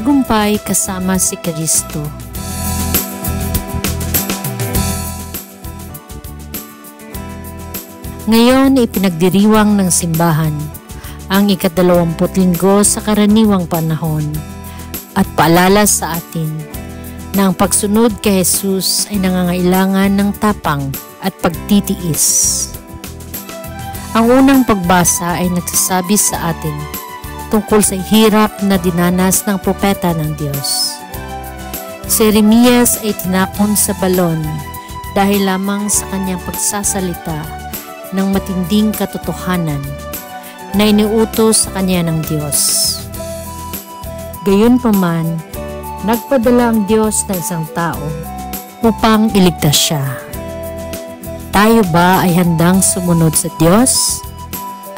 tagumpay kasama si Kristo. Ngayon ipinagdiriwang ng simbahan ang ika-20 linggo sa karaniwang panahon at paalala sa atin na ang pagsunod kay Jesus ay nangangailangan ng tapang at pagtitiis. Ang unang pagbasa ay nagsasabi sa atin tungkol sa hirap na dinanas ng propeta ng Diyos. Si Jeremias ay tinapon sa balon dahil lamang sa kanyang pagsasalita ng matinding katotohanan na iniutos sa kanya ng Diyos. Gayunpaman, nagpadala ang Diyos ng isang tao upang iligtas siya. Tayo ba ay handang sumunod sa Diyos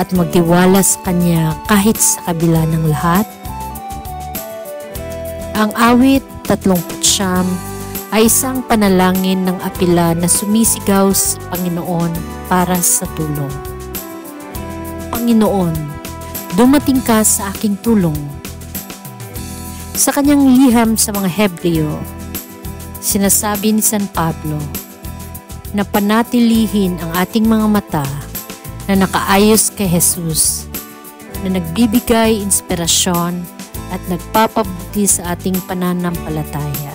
at magtiwala sa Kanya kahit sa kabila ng lahat? Ang awit 39 ay isang panalangin ng apela na sumisigaw sa Panginoon para sa tulong. Panginoon, dumating ka sa aking tulong. Sa kanyang liham sa mga Hebreo, sinasabi ni San Pablo na panatilihin ang ating mga mata na nakaayos kay Jesus, na nagbibigay inspirasyon at nagpapabuti sa ating pananampalataya.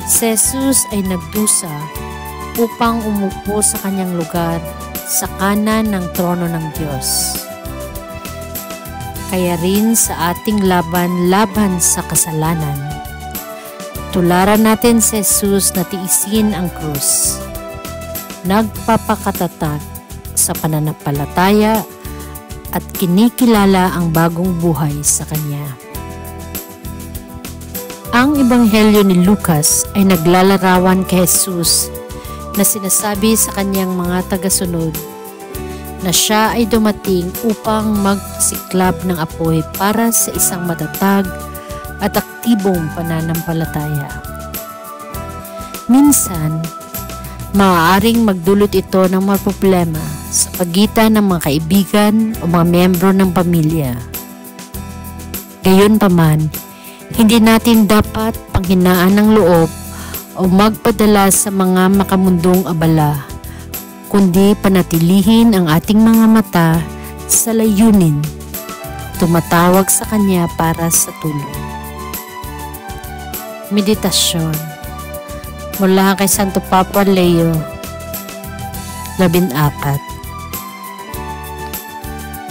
Si Jesus ay nagdusa upang umupo sa kanyang lugar sa kanan ng trono ng Diyos. Kaya rin sa ating laban sa kasalanan, tularan natin si Jesus na tiisin ang krus, nagpapakatatag sa pananampalataya at kinikilala ang bagong buhay sa Kanya. Ang Ebanghelyo ni Lucas ay naglalarawan kay Jesus na sinasabi sa kanyang mga tagasunod na siya ay dumating upang magsiklab ng apoy para sa isang matatag at aktibong pananampalataya. Minsan, maaaring magdulot ito ng mga problema sa pagitan ng mga kaibigan o mga miyembro ng pamilya. Gayunpaman, hindi natin dapat panghinaan ng loob o magpadala sa mga makamundong abala, kundi panatilihin ang ating mga mata sa layunin, tumatawag sa Kanya para sa tulong. Meditasyon mula kay Santo Papa Leo 14.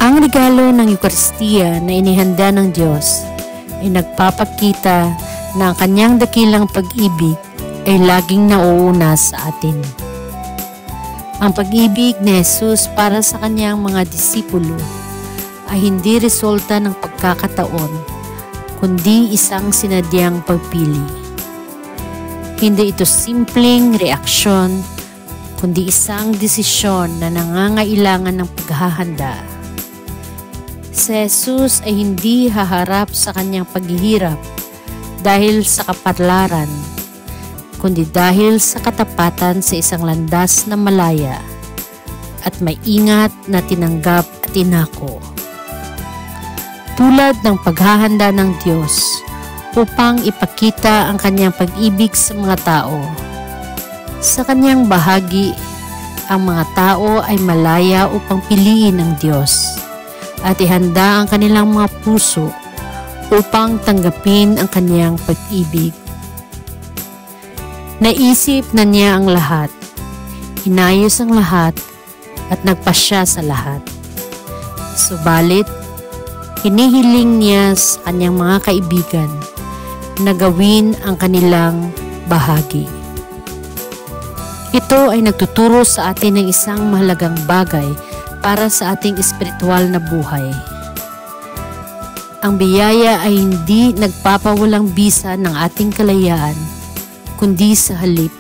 Ang regalo ng Eucharistia na inihanda ng Diyos ay nagpapakita na ang Kanyang dakilang pag-ibig ay laging nauuna sa atin. Ang pag-ibig ni Jesus para sa Kanyang mga disipulo ay hindi resulta ng pagkakataon, kundi isang sinadyang pagpili. Hindi ito simpleng reaksyon, kundi isang desisyon na nangangailangan ng paghahanda. Si Jesus ay hindi haharap sa kanyang paghihirap dahil sa kaparlaran, kundi dahil sa katapatan sa isang landas na malaya at maingat na tinanggap at inako. Tulad ng paghahanda ng Diyos upang ipakita ang kanyang pag-ibig sa mga tao, sa kanyang bahagi, ang mga tao ay malaya upang piliin ang Diyos at ihanda ang kanilang mga puso upang tanggapin ang kanyang pag-ibig. Naisip na niya ang lahat, inayos ang lahat, at nagpasya sa lahat. Subalit, hinihiling niya sa kanyang mga kaibigan na gawin ang kanilang bahagi. Ito ay nagtuturo sa atin ng isang mahalagang bagay para sa ating espiritual na buhay. Ang biyaya ay hindi nagpapawalang bisa ng ating kalayaan, kundi sa halip,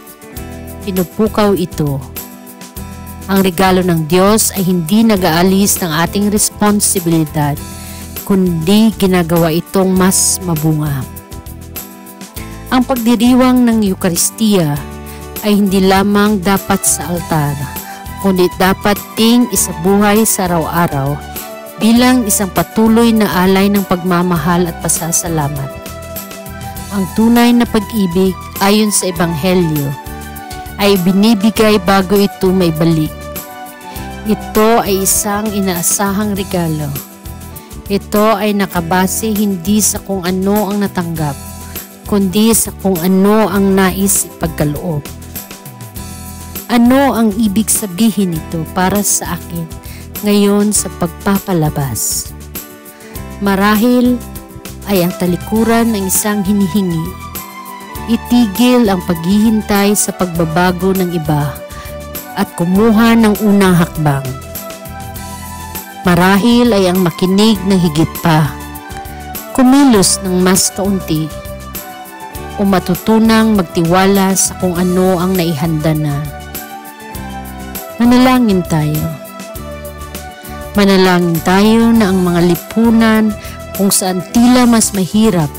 pinupukaw ito. Ang regalo ng Diyos ay hindi nag-aalis ng ating responsibilidad, kundi ginagawa itong mas mabunga. Ang pagdiriwang ng Eucharistia ay hindi lamang dapat sa altar, kundi dapat ding isabuhay sa araw-araw bilang isang patuloy na alay ng pagmamahal at pasasalamat. Ang tunay na pag-ibig ayon sa Ebanghelyo ay binibigay bago ito maibalik. Ito ay isang inaasahang regalo. Ito ay nakabase hindi sa kung ano ang natanggap, kundi sa kung ano ang nais ipagkaloob. Ano ang ibig sabihin nito para sa akin ngayon sa pagpapalabas? Marahil ay ang talikuran ng isang hinihingi. Itigil ang paghihintay sa pagbabago ng iba at kumuha ng unang hakbang. Marahil ay ang makinig ng higit pa, kumilos ng mas kaunti, o matutunang magtiwala sa kung ano ang naihanda na. Manalangin tayo. Manalangin tayo na ang mga lipunan kung saan tila mas mahirap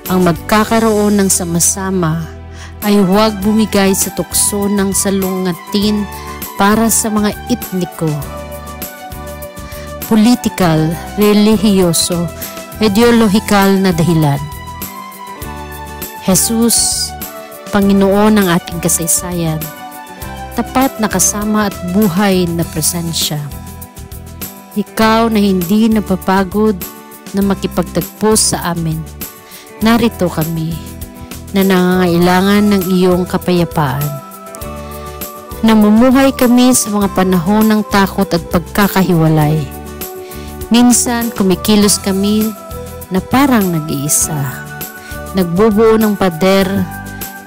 ang magkakaroon ng sama-sama ay huwag bumigay sa tukso ng salungatin para sa mga etniko, politikal, relihiyoso, ideolohikal na dahilan. Jesus, Panginoon ng ating kasaysayan, tapat na kasama at buhay na presensya. Ikaw na hindi napapagod na makipagtagpo sa amin. Narito kami na nangangailangan ng iyong kapayapaan. Namumuhay kami sa mga panahon ng takot at pagkakahiwalay. Minsan kumikilos kami na parang nag-iisa. Nagbubuo ng pader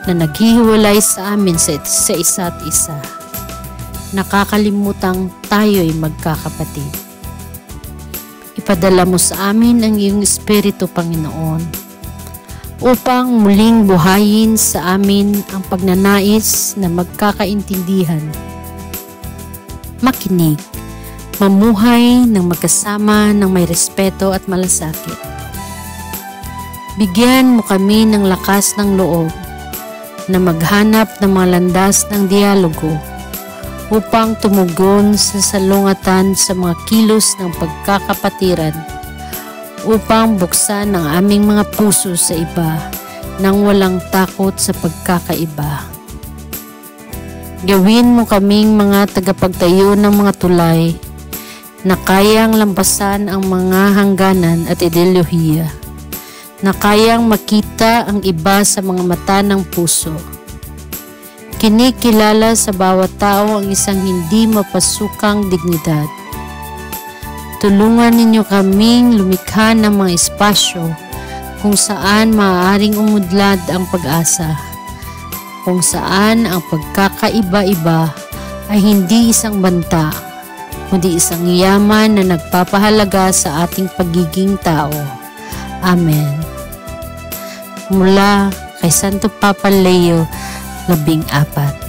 na naghihiwalay sa amin sa isa't isa. Nakakalimutang tayo'y magkakapatid. Ipadala mo sa amin ang iyong Espiritu, Panginoon, upang muling buhayin sa amin ang pagnanais na magkakaintindihan, makinig, mamuhay ng magkasama ng may respeto at malasakit. Bigyan mo kami ng lakas ng loob na maghanap ng mga landas ng dialogo upang tumugon sa salungatan sa mga kilos ng pagkakapatiran, upang buksan ang aming mga puso sa iba nang walang takot sa pagkakaiba. Gawin mo kaming mga tagapagtayo ng mga tulay na kayang lampasan ang mga hangganan at ideolohiya, na kayang makita ang iba sa mga mata ng puso. Kinikilala sa bawat tao ang isang hindi mapasukang dignidad. Tulungan ninyo kaming lumikha ng mga espasyo kung saan maaaring umudlad ang pag-asa, kung saan ang pagkakaiba-iba ay hindi isang banta, kundi isang yaman na nagpapahalaga sa ating pagiging tao. Amen. Mula kay Santo Papa Leo 14.